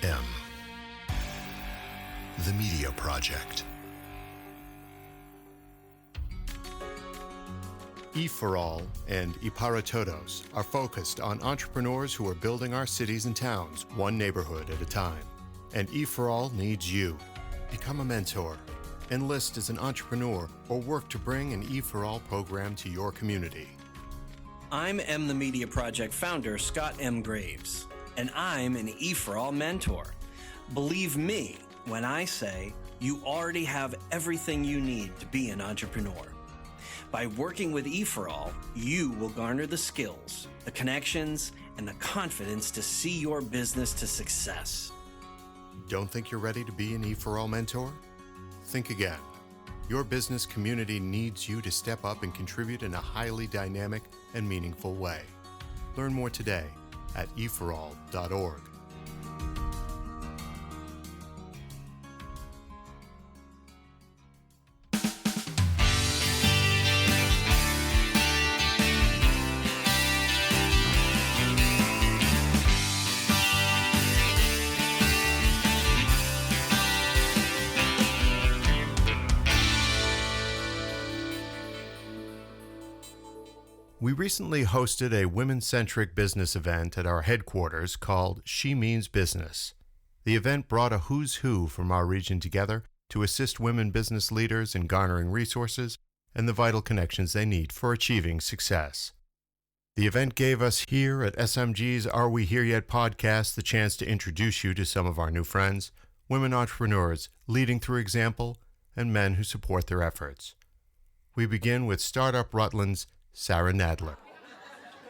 M. The Media Project. E for All and E para Todos are focused on entrepreneurs who are building our cities and towns one neighborhood at a time. And E for All needs you. Become a mentor, enlist as an entrepreneur, or work to bring an E for All program to your community. I'm M the Media Project founder, Scott M. Graves, and I'm an E for All mentor. Believe me when I say you already have everything you need to be an entrepreneur. By working with E for All, you will garner the skills, the connections, and the confidence to see your business to success. Don't think you're ready to be an E for All mentor? Think again. Your business community needs you to step up and contribute in a highly dynamic and meaningful way. Learn more today at eforall.org. We recently hosted a women-centric business event at our headquarters called She Means Business. The event brought a who's who from our region together to assist women business leaders in garnering resources and the vital connections they need for achieving success. The event gave us here at SMG's Are We Here Yet podcast the chance to introduce you to some of our new friends, women entrepreneurs leading through example, and men who support their efforts. We begin with Startup Rutland's Sarah Nadler.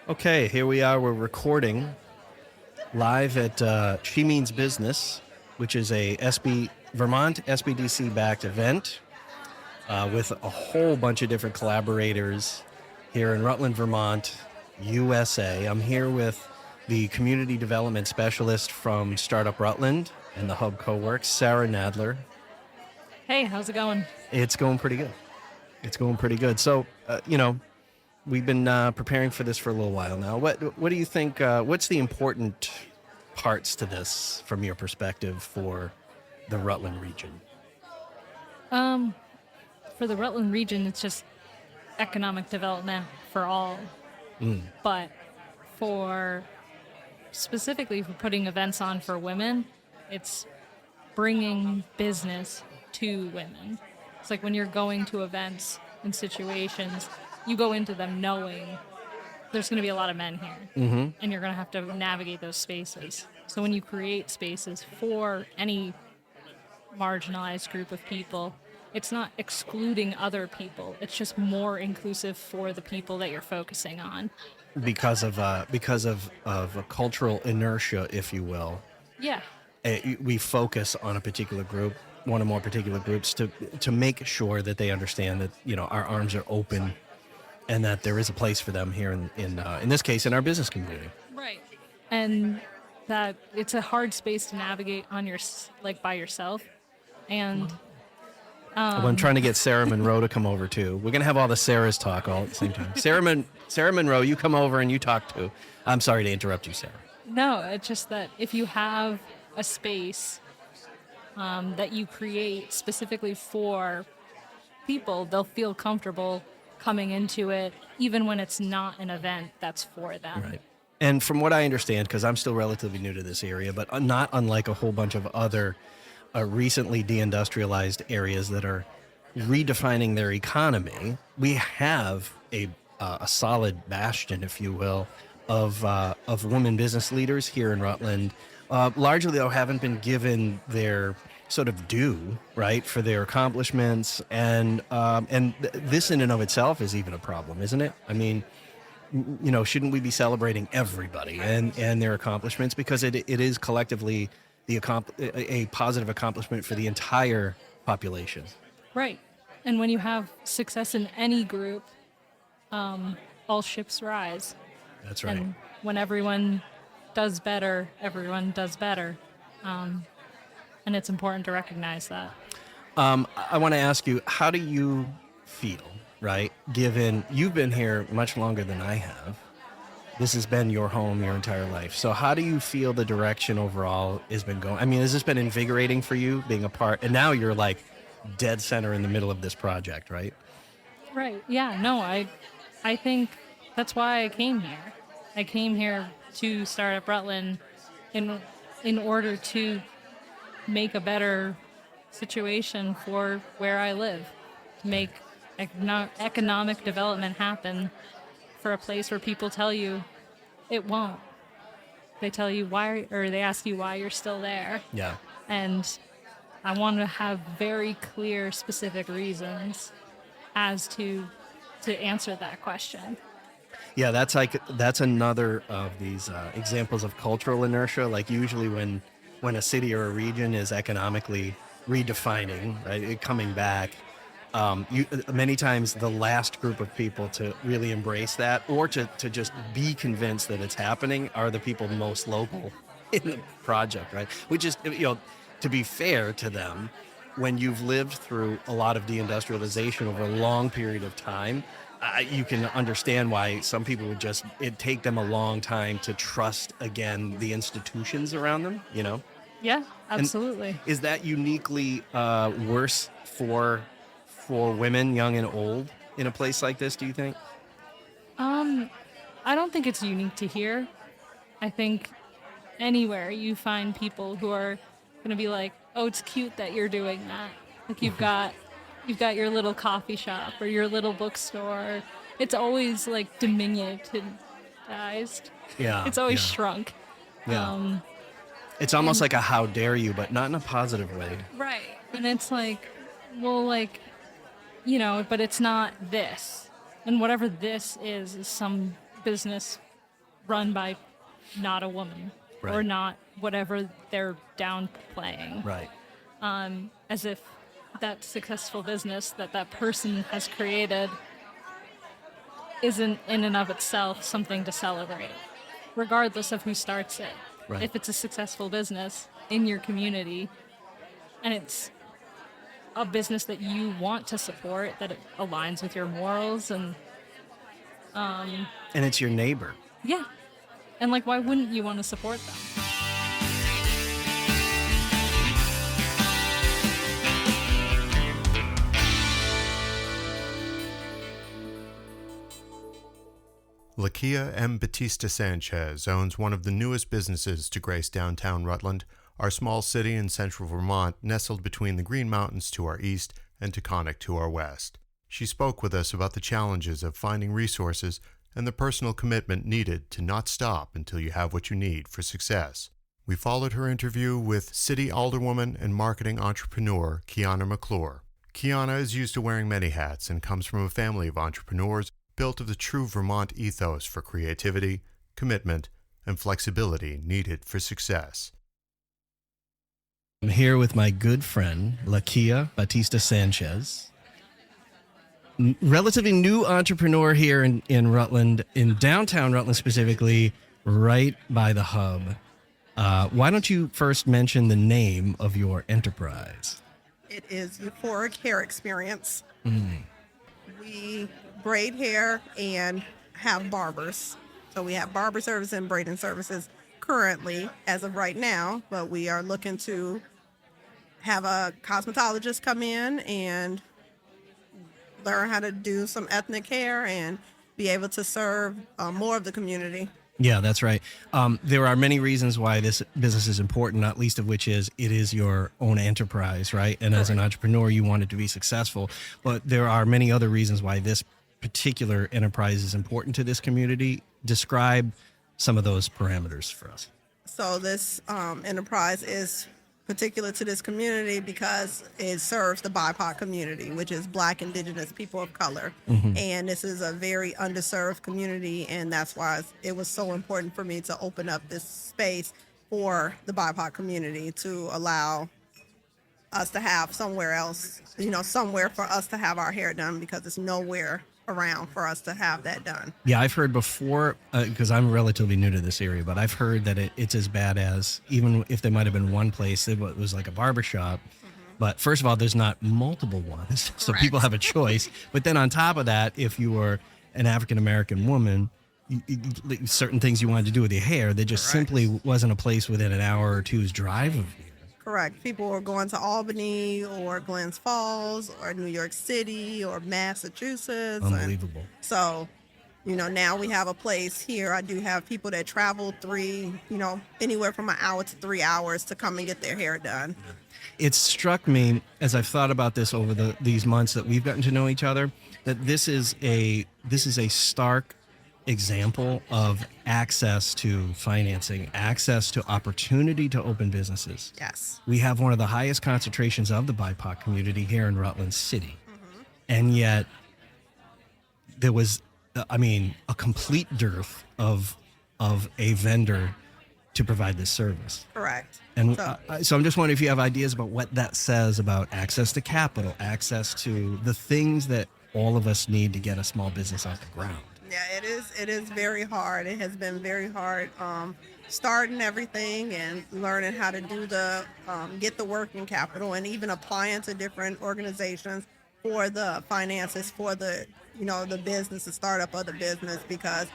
Okay, here we are. We're recording live at She Means Business, which is a Vermont SBDC-backed event with a whole bunch of different collaborators here in Rutland, Vermont, USA. I'm here with the Community Development Specialist from Startup Rutland and the Hub CoWorks, Sarah Nadler. Hey, how's it going? It's going pretty good. So, we've been preparing for this for a little while now. What do you think, what's the important parts to this from your perspective for the Rutland region? For the Rutland region, it's just economic development for all. But specifically for putting events on for women, it's bringing business to women. It's like when you're going to events and situations, you go into them knowing there's going to be a lot of men here, and you're going to have to navigate those spaces. So when you create spaces for any marginalized group of people, it's not excluding other people. It's just more inclusive for the people that you're focusing on. Because of a cultural inertia, if you will. Yeah. We focus on a particular group, one or more particular groups, to make sure that they understand that our arms are open, and that there is a place for them here in this case in our business community. Right. And that it's a hard space to navigate on by yourself. And I'm trying to get Sarah Monroe to come over too. We're gonna have all the Sarahs talk all at the same time. Sarah Monroe, you come over and you talk too. I'm sorry to interrupt you, Sarah. No, it's just that if you have a space that you create specifically for people, they'll feel comfortable coming into it, even when it's not an event that's for them. Right. And from what I understand, because I'm still relatively new to this area, but not unlike a whole bunch of other recently deindustrialized areas that are redefining their economy, we have a solid bastion, if you will, of women business leaders here in Rutland. Largely, though, haven't been given their sort of due, right, for their accomplishments, and this in and of itself is even a problem, isn't it? I mean, shouldn't we be celebrating everybody and their accomplishments, because it is collectively a positive accomplishment for the entire population. Right. And when you have success in any group, all ships rise. That's right. And when everyone does better, everyone does better. And it's important to recognize that. I want to ask you, how do you feel, right, given you've been here much longer than I have, this has been your home your entire life. So how do you feel the direction overall has been going? I mean, has this been invigorating for you being a part? And now you're like dead center in the middle of this project, right? Right. Yeah. No, I think that's why I came here. I came here to start up Rutland in order to make a better situation for where I live, to make economic development happen for a place where people tell you it won't. They tell you why, or they ask you why you're still there. Yeah. And I want to have very clear, specific reasons as to answer that question. Yeah, that's another of these examples of cultural inertia. Like usually when a city or a region is economically redefining, right, coming back, many times the last group of people to really embrace that or to just be convinced that it's happening are the people most local in the project, right? Which is, to be fair to them, when you've lived through a lot of deindustrialization over a long period of time, you can understand why some people would it'd take them a long time to trust again the institutions around them, Yeah, absolutely. And is that uniquely worse for women, young and old, in a place like this, do you think? I don't think it's unique to here. I think anywhere you find people who are going to be like, oh, it's cute that you're doing that. Like you've got your little coffee shop or your little bookstore. It's always like diminutized. Yeah. It's always shrunk. Yeah. It's almost like a how dare you, but not in a positive way. Right. And it's like, well, like, but it's not this. And whatever this is some business run by not a woman. Right. Or not whatever they're downplaying. Right. As if that successful business that person has created isn't in and of itself something to celebrate, regardless of who starts it. Right. If it's a successful business in your community and it's a business that you want to support, that it aligns with your morals and it's your neighbor. Yeah. And like, why wouldn't you want to support them? Lakia M. Batista Sanchez owns one of the newest businesses to grace downtown Rutland, our small city in central Vermont, nestled between the Green Mountains to our east and Taconic to our west. She spoke with us about the challenges of finding resources and the personal commitment needed to not stop until you have what you need for success. We followed her interview with city alderwoman and marketing entrepreneur Kiana McClure. Kiana is used to wearing many hats and comes from a family of entrepreneurs built of the true Vermont ethos for creativity, commitment, and flexibility needed for success. I'm here with my good friend, Lakia Batista Sanchez, relatively new entrepreneur here in Rutland, in downtown Rutland specifically, right by the Hub. Why don't you first mention the name of your enterprise? It is Euphoric Hair Experience. We braid hair and have barbers. So we have barber service and braiding services currently as of right now, but we are looking to have a cosmetologist come in and learn how to do some ethnic hair and be able to serve more of the community. Yeah, that's right. There are many reasons why this business is important, not least of which is it is your own enterprise, right? And as an entrepreneur, you want it to be successful. But there are many other reasons why this particular enterprise is important to this community. Describe some of those parameters for us. So this enterprise is particular to this community because it serves the BIPOC community, which is Black, Indigenous, people of color. And this is a very underserved community, and that's why it was so important for me to open up this space for the BIPOC community to allow us to have somewhere else, somewhere for us to have our hair done, because there's nowhere around for us to have that done. Yeah, I've heard before, because I'm relatively new to this area, but I've heard that it's as bad as, even if there might have been one place, it was like a barbershop. But first of all, there's not multiple ones, so people have a choice. But then on top of that, if you are an African-American woman, certain things you wanted to do with your hair. There just Correct. simply wasn't a place within an hour or two's drive of you. Correct. People were going to Albany or Glens Falls or New York City or Massachusetts. Unbelievable. So, now we have a place here. I do have people that travel anywhere from an hour to 3 hours to come and get their hair done. It struck me as I've thought about this over these months that we've gotten to know each other, that this is a stark example of access to financing, access to opportunity to open businesses. Yes. We have one of the highest concentrations of the BIPOC community here in Rutland City. And yet there was, a complete dearth of a vendor to provide this service. Correct. And so I'm just wondering if you have ideas about what that says about access to capital, access to the things that all of us need to get a small business off the ground. Yeah, it is very hard. It has been very hard starting everything and learning how to do get the working capital and even applying to different organizations for the finances for the business, the startup of the business, because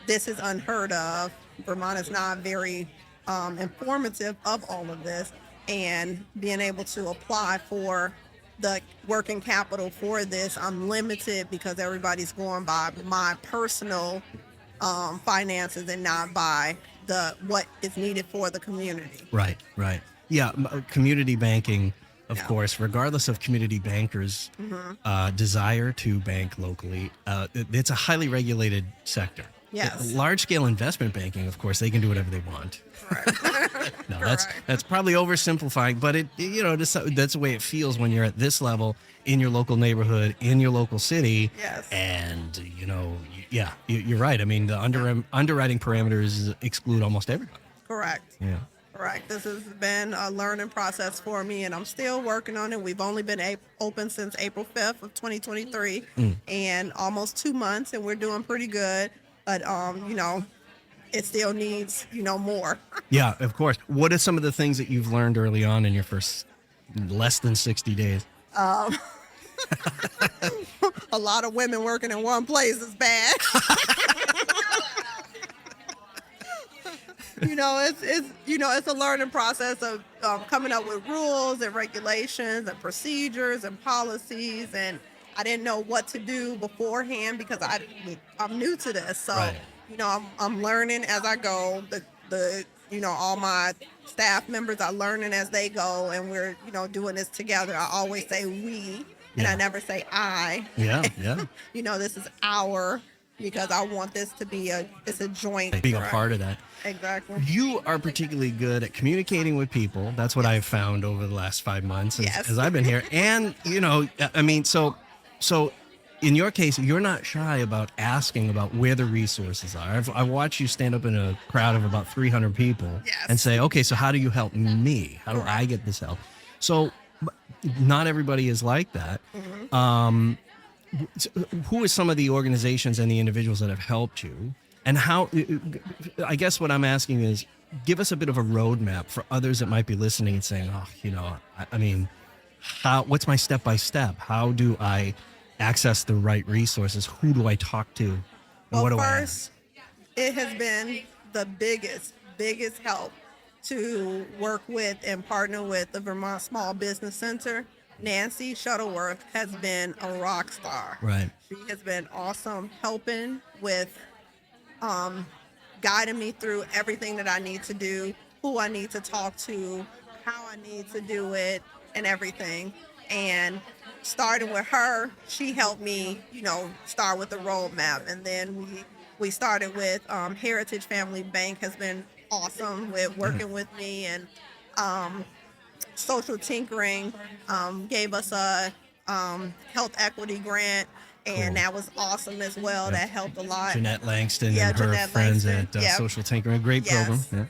this is unheard of. Vermont is not very informative of all of this, and being able to apply for the working capital for this, I'm limited because everybody's going by my personal finances and not by what is needed for the community. Right. Yeah, community banking, of course, regardless of community bankers' desire to bank locally, it's a highly regulated sector. Yes. Large-scale investment banking, of course, they can do whatever they want. Correct. No, Correct. that's probably oversimplifying, but that's the way it feels when you're at this level in your local neighborhood, in your local city. Yes. And you're right. I mean, the underwriting parameters exclude almost everybody. Correct. Yeah. Correct. This has been a learning process for me, and I'm still working on it. We've only been open since April 5th of 2023, and almost 2 months, and we're doing pretty good. But, it still needs, more. Yeah, of course. What are some of the things that you've learned early on in your first less than 60 days? A lot of women working in one place is bad. It's a learning process of coming up with rules and regulations and procedures and policies, and I didn't know what to do beforehand because I'm new to this. So, right. I'm learning as I go. All my staff members are learning as they go, and we're, doing this together. I always say we, and I never say I. Yeah. This is our, because I want this to be it's a joint. Being a part of that. Exactly. You are particularly good at communicating with people. That's what I've found over the last 5 months as I've been here. And, so in your case, you're not shy about asking about where the resources are. I watch you stand up in a crowd of about 300 people and say, okay, so how do you help me? How do I get this help? So not everybody is like that. Who are some of the organizations and the individuals that have helped you? And how, I guess what I'm asking is, give us a bit of a roadmap for others that might be listening and saying, what's my step-by-step? How do I access the right resources? Who do I talk to? And what do first, it has been the biggest help to work with and partner with the Vermont Small Business Center. Nancy Shuttleworth has been a rock star. Right. She has been awesome helping with guiding me through everything that I need to do, who I need to talk to, how I need to do it, and everything. And starting with her, she helped me, start with the roadmap. And then we started with Heritage Family Bank has been awesome with working with me, and Social Tinkering gave us a health equity grant, and that was awesome as well. Yeah. That helped a lot. Jeanette Langston and her friends at Social Tinkering, great program. Yeah.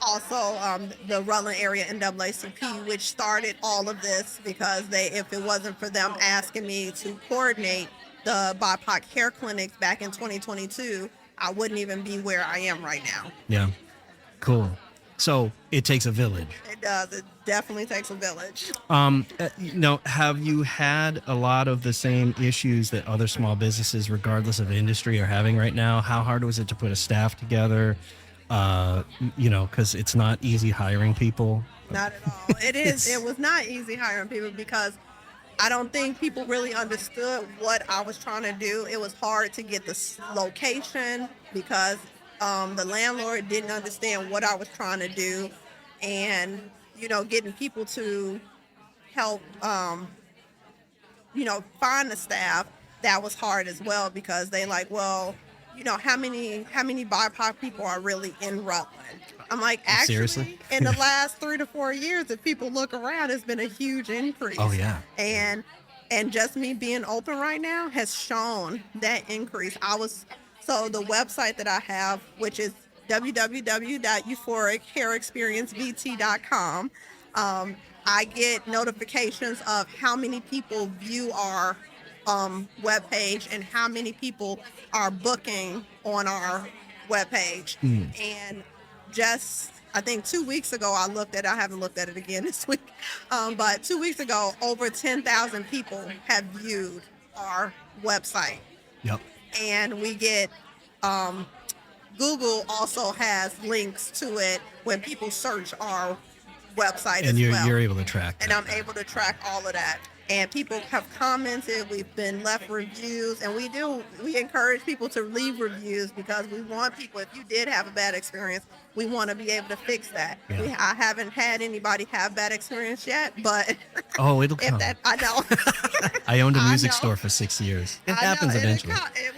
Also, the Rutland area NAACP, which started all of this, because if it wasn't for them asking me to coordinate the BIPOC hair clinics back in 2022, I wouldn't even be where I am right now. Yeah, cool. So it takes a village. It does. It definitely takes a village. Have you had a lot of the same issues that other small businesses, regardless of industry, are having right now? How hard was it to put a staff together? Because it's not easy hiring people. Not at all. It was not easy hiring people because I don't think people really understood what I was trying to do. It was hard to get the location because the landlord didn't understand what I was trying to do, and getting people to help find the staff, that was hard as well because they like, well, how many BIPOC people are really in Rutland? I'm like, actually, seriously? In the last 3 to 4 years, if people look around, it's been a huge increase. Oh yeah. And just me being open right now has shown that increase. So the website that I have, which is www.euphorichairexperiencevt.com, I get notifications of how many people view our webpage and how many people are booking on our webpage. And just, I think 2 weeks ago, I haven't looked at it again this week, but 2 weeks ago, over 10,000 people have viewed our website. Yep. And we get, Google also has links to it when people search our website and as well. You're able to track that. And I'm able to track all of that. And people have commented, we've been left reviews, and we encourage people to leave reviews because we want people, if you did have a bad experience, we want to be able to fix that. Yeah. I haven't had anybody have bad experience yet, but oh, it'll come. I know. I owned a music store for 6 years. It happens eventually. It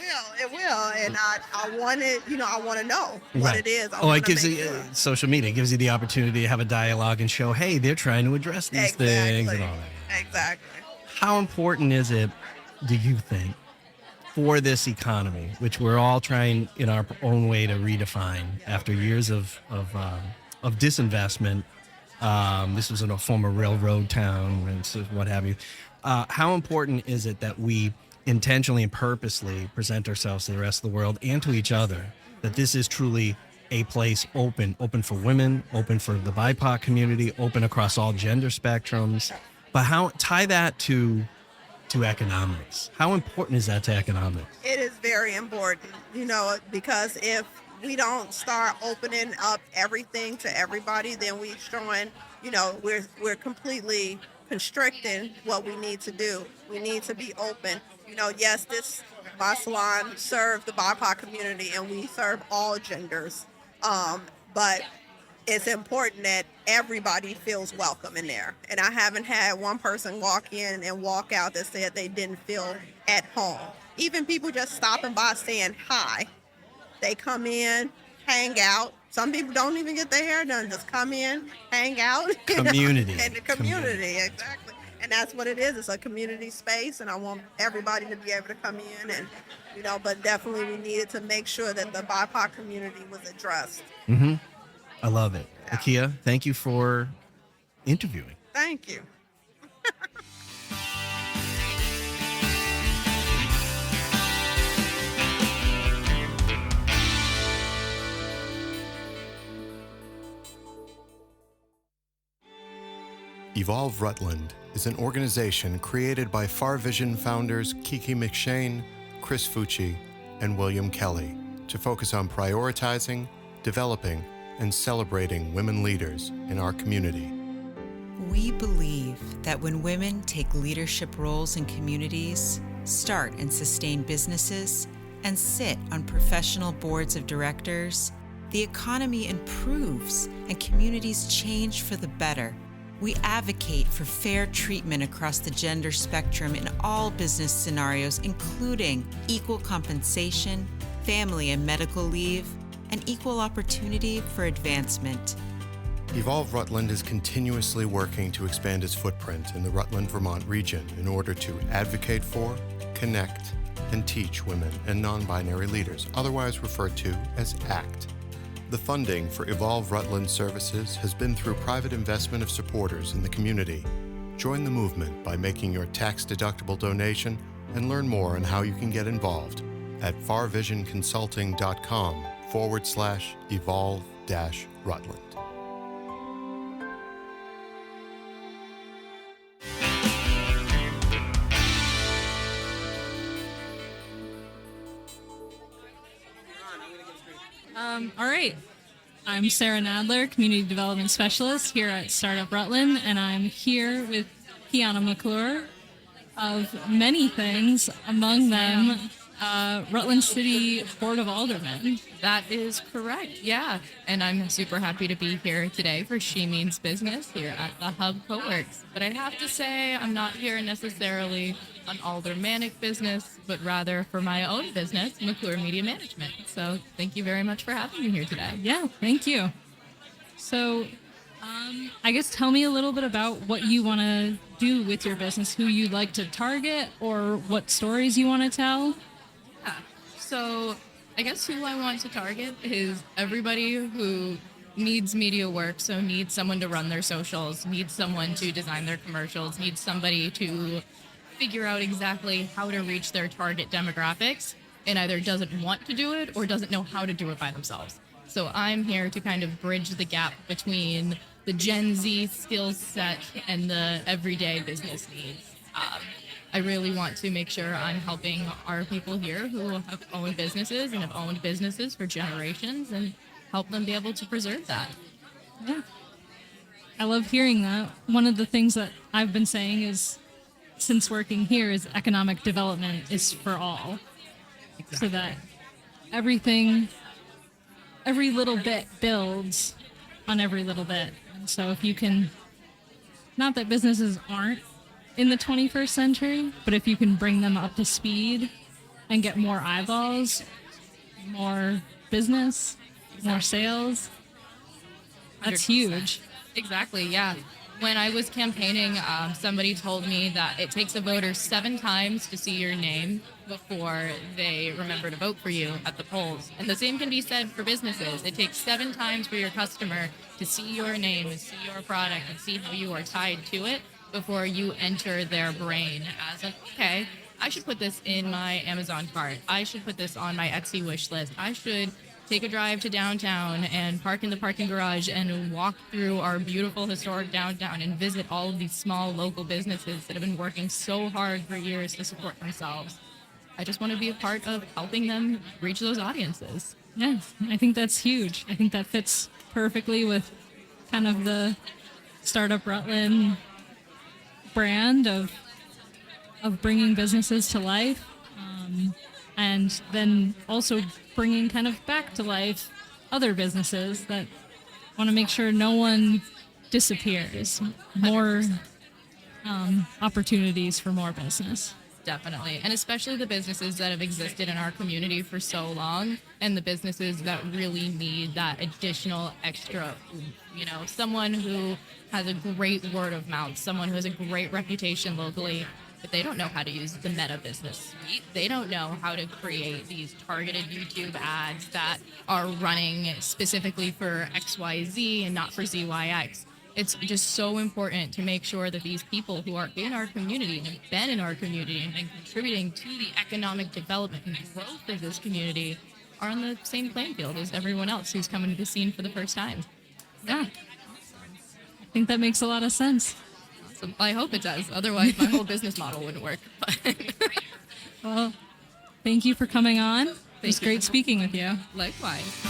will. And I want it, I want to know what it is. It gives you social media. It gives you the opportunity to have a dialogue and show, hey, they're trying to address these things and all that. Exactly. How important is it, do you think, for this economy, which we're all trying in our own way to redefine after years of disinvestment? This was in a former railroad town and so what have you. How important is it that we intentionally and purposely present ourselves to the rest of the world and to each other, that this is truly a place open for women, open for the BIPOC community, open across all gender spectrums? But how tie that to economics? How important is that to economics? It is very important, because if we don't start opening up everything to everybody, then we're showing, we're completely constricting what we need to do. We need to be open. Yes, my salon serves the BIPOC community, and we serve all genders. But it's important that everybody feels welcome in there. And I haven't had one person walk in and walk out that said they didn't feel at home. Even people just stopping by saying hi. They come in, hang out. Some people don't even get their hair done, just come in, hang out. Community. And the community, exactly. And that's what it is. It's a community space, and I want everybody to be able to come in and, but definitely we needed to make sure that the BIPOC community was addressed. Mm-hmm. I love it. Yeah. Akia, thank you for interviewing. Thank you. Evolve Rutland is an organization created by Far Vision founders Kiki McShane, Chris Fucci, and William Kelly to focus on prioritizing, developing, and celebrating women leaders in our community. We believe that when women take leadership roles in communities, start and sustain businesses, and sit on professional boards of directors, the economy improves and communities change for the better. We advocate for fair treatment across the gender spectrum in all business scenarios, including equal compensation, family and medical leave, and equal opportunity for advancement. Evolve Rutland is continuously working to expand its footprint in the Rutland, Vermont region in order to advocate for, connect, and teach women and non-binary leaders, otherwise referred to as ACT. The funding for Evolve Rutland services has been through private investment of supporters in the community. Join the movement by making your tax-deductible donation and learn more on how you can get involved at farvisionconsulting.com/evolve-Rutland. All right. I'm Sarah Nadler, Community Development Specialist here at Startup Rutland, and I'm here with Kiana McClure of many things, among them Rutland City Board of Aldermen. That is correct, yeah. And I'm super happy to be here today for She Means Business here at the Hub CoWorks. But I'd have to say I'm not here necessarily on aldermanic business, but rather for my own business, McClure Media Management. So thank you very much for having me here today. Yeah, thank you. So I guess tell me a little bit about what you want to do with your business, who you'd like to target, or what stories you want to tell. Yeah. So I guess who I want to target is everybody who needs media work, so needs someone to run their socials, needs someone to design their commercials, needs somebody to figure out exactly how to reach their target demographics, and either doesn't want to do it or doesn't know how to do it by themselves. So I'm here to kind of bridge the gap between the Gen Z skill set and the everyday business needs. I really want to make sure I'm helping our people here who have owned businesses and have owned businesses for generations and help them be able to preserve that. Yeah. I love hearing that. One of the things that I've been saying is, since working here, is economic development is for all. Exactly. So that every little bit builds on every little bit. And so if you can, not that businesses aren't in the 21st century, but if you can bring them up to speed and get more eyeballs, more business, more sales, that's 100%. Huge. Exactly, yeah. When I was campaigning, somebody told me that it takes a voter 7 times to see your name before they remember to vote for you at the polls. And the same can be said for businesses. It takes 7 times for your customer to see your name and see your product and see how you are tied to it before you enter their brain as an, okay, I should put this in my Amazon cart. I should put this on my Etsy wish list. I should take a drive to downtown and park in the parking garage and walk through our beautiful historic downtown and visit all of these small local businesses that have been working so hard for years to support themselves. I just want to be a part of helping them reach those audiences. Yeah, I think that's huge. I think that fits perfectly with kind of the Startup Rutland brand of bringing businesses to life, and then also bringing kind of back to life other businesses that want to make sure no one disappears. More opportunities for more business. Definitely. And especially the businesses that have existed in our community for so long and the businesses that really need that additional extra, someone who has a great word of mouth, someone who has a great reputation locally, but they don't know how to use the Meta Business Suite. They don't know how to create these targeted YouTube ads that are running specifically for XYZ and not for ZYX. It's just so important to make sure that these people who are in our community and have been in our community and contributing to the economic development and growth of this community are on the same playing field as everyone else who's coming to the scene for the first time. Yeah. I think that makes a lot of sense. Awesome. I hope it does. Otherwise, my whole business model wouldn't work. Well, thank you for coming on. It was great speaking with you. Likewise.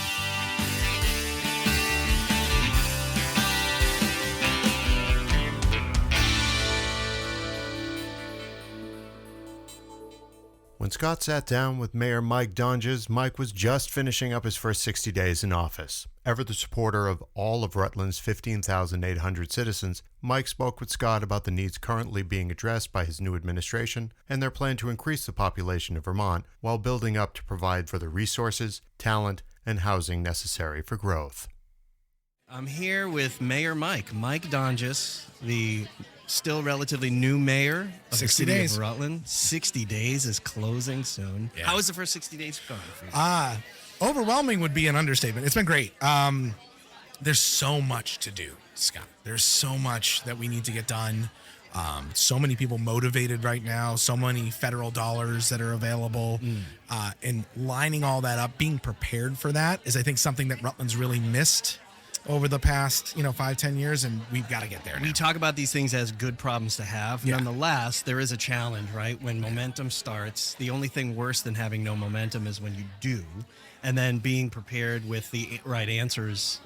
When Scott sat down with Mayor Mike Donges, Mike was just finishing up his first 60 days in office. Ever the supporter of all of Rutland's 15,800 citizens, Mike spoke with Scott about the needs currently being addressed by his new administration and their plan to increase the population of Vermont while building up to provide for the resources, talent, and housing necessary for growth. I'm here with Mayor Mike Donges, the still relatively new mayor of 60 the city days. of Rutland. 60 days is closing soon. Yeah. How has the first 60 days gone for you? Overwhelming would be an understatement. It's been great. There's so much to do, Scott. There's so much that we need to get done. So many people motivated right now, so many federal dollars that are available, and lining all that up, being prepared for that is, I think, something that Rutland's really missed over the past, 5-10 years, and we've got to get there now. We talk about these things as good problems to have. Yeah. Nonetheless, there is a challenge, right? When momentum starts, the only thing worse than having no momentum is when you do. and then being prepared with the right answers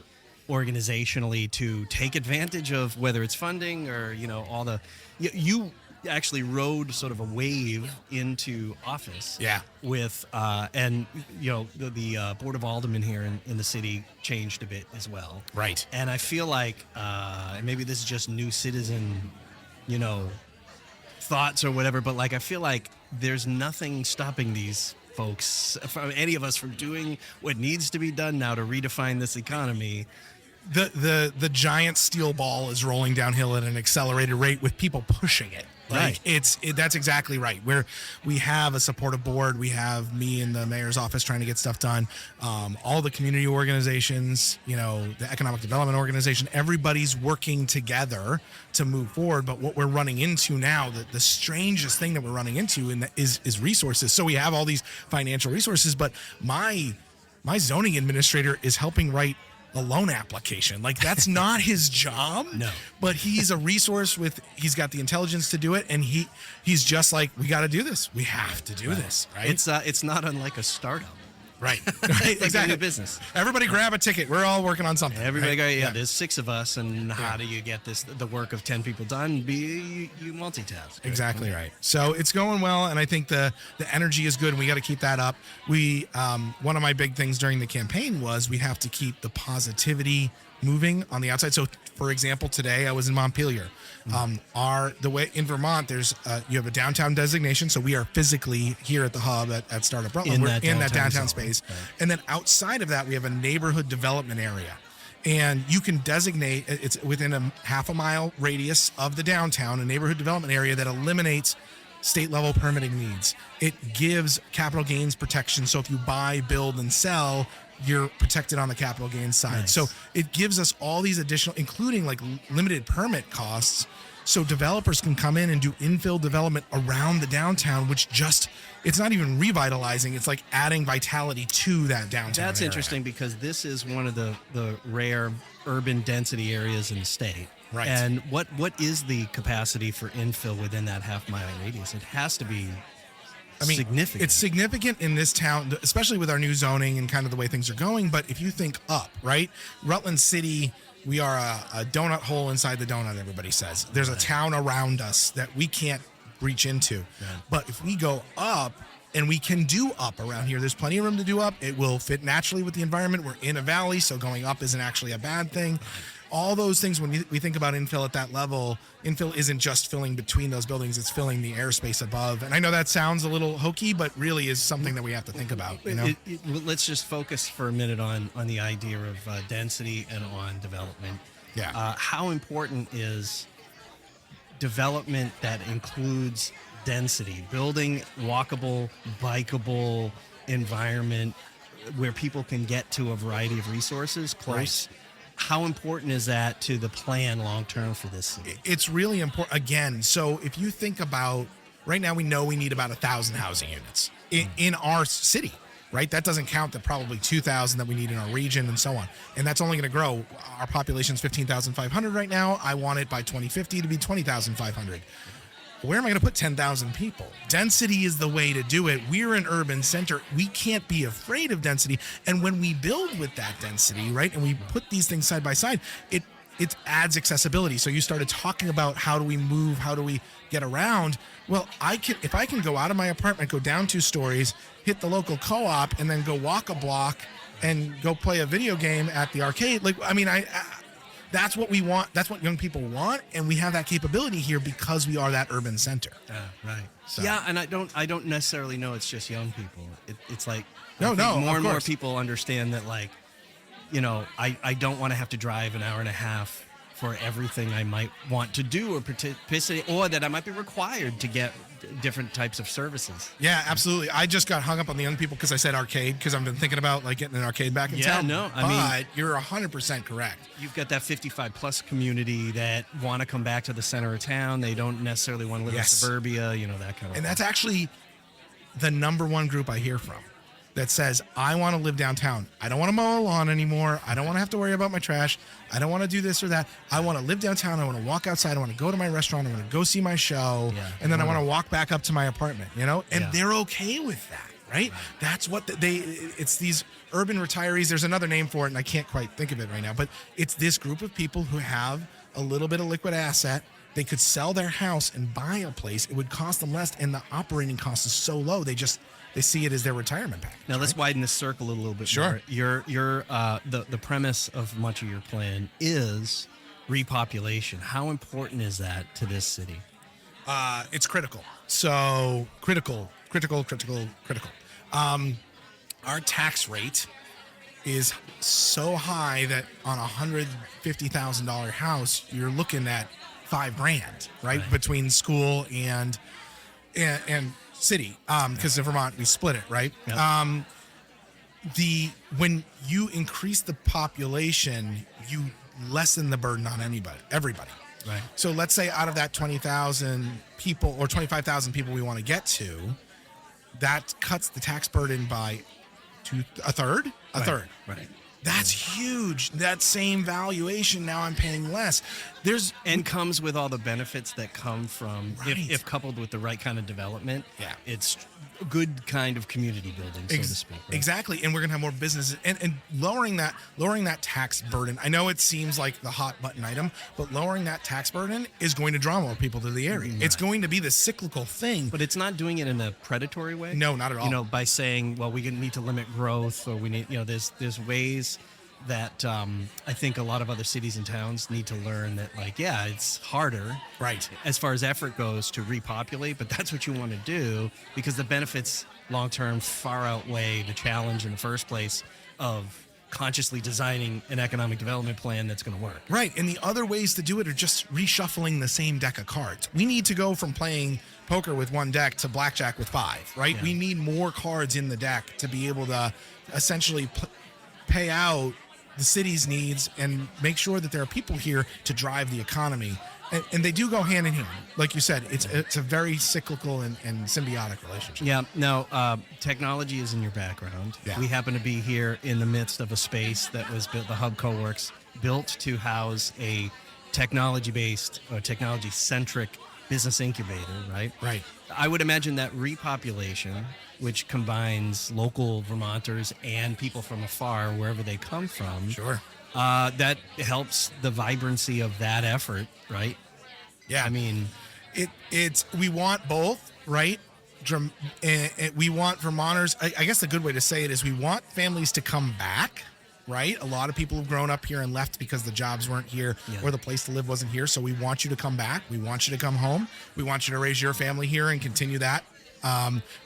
organizationally to take advantage of whether it's funding or all the you actually rode sort of a wave into office with and the board of aldermen here in the city changed a bit as well, right? And I feel like maybe this is just new citizen thoughts or whatever, but like I feel like there's nothing stopping these folks, from any of us, from doing what needs to be done now to redefine this economy. The giant steel ball is rolling downhill at an accelerated rate with people pushing it. Like that's exactly right. Where we have a supportive board, we have me in the mayor's office trying to get stuff done. All the community organizations, the economic development organization, everybody's working together to move forward. But what we're running into now, the strangest thing that we're running into is resources. So we have all these financial resources, but my zoning administrator is helping write a loan application. Like, that's not his job. No. But he's a resource he's got the intelligence to do it, and he's just like, we got to do this. We have to do this, right? It's not unlike a startup. Right. Like Exactly. a new business. Everybody grab a ticket. We're all working on something. Everybody right? there's 6 of us, and how do you get the work of 10 people done? You multitask. Exactly right. So it's going well, and I think the energy is good, and we got to keep that up. We one of my big things during the campaign was we have to keep the positivity moving on the outside. So, for example, today I was in Montpelier. The way in Vermont, there's you have a downtown designation, so we are physically here at the Hub at Startup Rutland. We're in that downtown space, right. And then outside of that, we have a neighborhood development area. And you can designate, it's within a half a mile radius of the downtown, a neighborhood development area that eliminates state level permitting needs. It gives capital gains protection. So if you buy, build, and sell, you're protected on the capital gains side. Nice. So it gives us all these additional, including like limited permit costs, so developers can come in and do infill development around the downtown, which it's not even revitalizing, it's like adding vitality to that downtown That's area. interesting, because this is one of the rare urban density areas in the state. Right. And what is the capacity for infill within that half-mile radius? It has to be significant. It's significant in this town, especially with our new zoning and kind of the way things are going. But if you think up, right? Rutland City, we are a donut hole inside the donut, everybody says. There's a town around us that we can't reach into. Yeah. But if we go up, and we can do up around here, there's plenty of room to do up. It will fit naturally with the environment. We're in a valley, so going up isn't actually a bad thing. All those things, when we think about infill at that level, infill isn't just filling between those buildings, it's filling the airspace above. And I know that sounds a little hokey, but really is something that we have to think about. Let's just focus for a minute on the idea of density and on development. Yeah. How important is development that includes density, building walkable, bikeable environment where people can get to a variety of resources close? Right. How important is that to the plan long term for this city? It's really important. Again, so if you think about, right now we know we need about 1,000 housing units in our city, right? That doesn't count the probably 2,000 that we need in our region and so on. And that's only going to grow. Our population is 15,500 right now. I want it by 2050 to be 20,500. Where am I going to put 10,000 people? Density is the way to do it. We're an urban center. We can't be afraid of density. And when we build with that density, right, and we put these things side by side, it adds accessibility. So you started talking about how do we move, how do we get around? Well, if I can go out of my apartment, go down 2 stories, hit the local co-op, and then go walk a block and go play a video game at the arcade. That's what we want. That's what young people want, and we have that capability here because we are that urban center. Right. So. Yeah, and I don't necessarily know it's just young people. It's like more and more people understand that, like, I don't want to have to drive an hour and a half for everything I might want to do or participate, or that I might be required to get different types of services. Yeah, absolutely. I just got hung up on the young people because I said arcade, because I've been thinking about like getting an arcade back in town. But you're 100% correct. You've got that 55 plus community that want to come back to the center of town. They don't necessarily want to live in suburbia, that kind of thing. And that's actually the number one group I hear from that says, I want to live downtown. I don't want to mow a lawn anymore. I don't want to have to worry about my trash. I don't want to do this or that. I want to live downtown. I want to walk outside. I want to go to my restaurant. I want to go see my show. Yeah. And then I want to walk back up to my apartment, and they're okay with that. right? That's what it's these urban retirees. There's another name for it, and I can't quite think of it right now, but it's this group of people who have a little bit of liquid asset. They could sell their house and buy a place. It would cost them less, and the operating cost is so low. They see it as their retirement package. Now let's widen this circle a little bit Sure. more. The premise of much of your plan is repopulation. How important is that to this city? It's critical. So critical. Our tax rate is so high that on a $150,000 house, you're looking at $5,000, right? Between school and city, because in Vermont we split it, right? Yep. When you increase the population, you lessen the burden on everybody. Right. So let's say out of that 20,000 people or 25,000 people we want to get to, that cuts the tax burden by a third. Right. That's huge. That same valuation, now I'm paying less. And comes with all the benefits that come from, Right. if coupled with the right kind of development, Yeah. it's a good kind of community building, so to speak. Right? Exactly. And we're going to have more businesses and lowering that tax burden. I know it seems like the hot button item, but lowering that tax burden is going to draw more people to the area. Right. It's going to be the cyclical thing. But it's not doing it in a predatory way. No, not at all. By saying, well, we need to limit growth, or we need, there's ways that I think a lot of other cities and towns need to learn that, it's harder, Right. as far as effort goes, to repopulate, but that's what you want to do because the benefits long-term far outweigh the challenge in the first place of consciously designing an economic development plan that's going to work. Right. And the other ways to do it are just reshuffling the same deck of cards. We need to go from playing poker with one deck to blackjack with 5, right? Yeah. We need more cards in the deck to be able to essentially pay out the city's needs and make sure that there are people here to drive the economy. And they do go hand in hand. Like you said, it's a very cyclical and symbiotic relationship. Yeah. Now, technology is in your background. Yeah. We happen to be here in the midst of a space that was built, the Hub CoWorks, built to house a technology-based or technology-centric business incubator, right? Right. I would imagine that repopulation, which combines local Vermonters and people from afar, wherever they come from, Sure. that helps the vibrancy of that effort, right? Yeah. I mean, we want both, right? We want Vermonters. I guess the good way to say it is we want families to come back, right? A lot of people have grown up here and left because the jobs weren't here or the place to live wasn't here. So we want you to come back. We want you to come home. We want you to raise your family here and continue that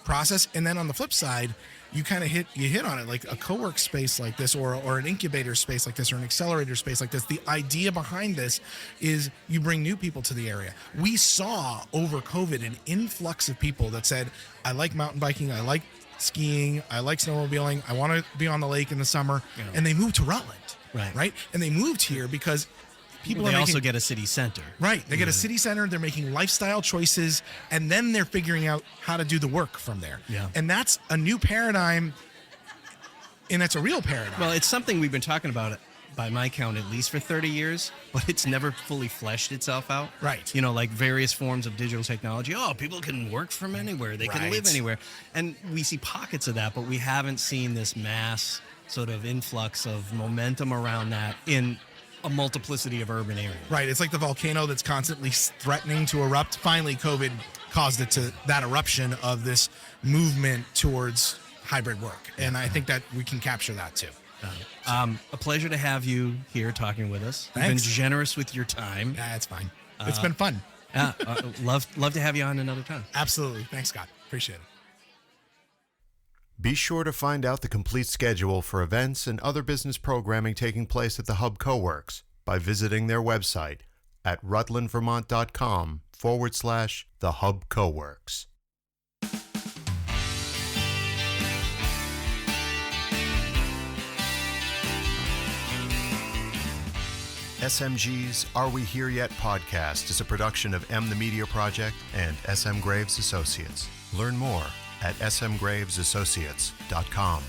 process. And then on the flip side, you kind of hit on it, like a co-work space like this or an incubator space like this or an accelerator space like this. The idea behind this is you bring new people to the area. We saw over COVID an influx of people that said, I like mountain biking, I like skiing, I like snowmobiling, I want to be on the lake in the summer. Yeah. And they moved to Rutland, right? And they moved here because people they are also get a city center. Right. They get a city center. They're making lifestyle choices, and then they're figuring out how to do the work from there. Yeah. And that's a new paradigm, and that's a real paradigm. Well, it's something we've been talking about, by my count, at least for 30 years, but it's never fully fleshed itself out. Right. Like various forms of digital technology. Oh, people can work from anywhere. They can live anywhere. And we see pockets of that, but we haven't seen this mass sort of influx of momentum around that in a multiplicity of urban areas. Right. It's like the volcano that's constantly threatening to erupt. Finally, COVID caused it to that eruption of this movement towards hybrid work. And I think that we can capture that too. A pleasure to have you here talking with us. Thanks. You've been generous with your time. Yeah, it's fine. It's been fun. Love to have you on another time. Absolutely. Thanks, Scott. Appreciate it. Be sure to find out the complete schedule for events and other business programming taking place at the Hub CoWorks by visiting their website at rutlandvermont.com/the Hub CoWorks. SMG's Are We Here Yet podcast is a production of M the Media Project and SM Graves Associates. Learn more at smgravesassociates.com.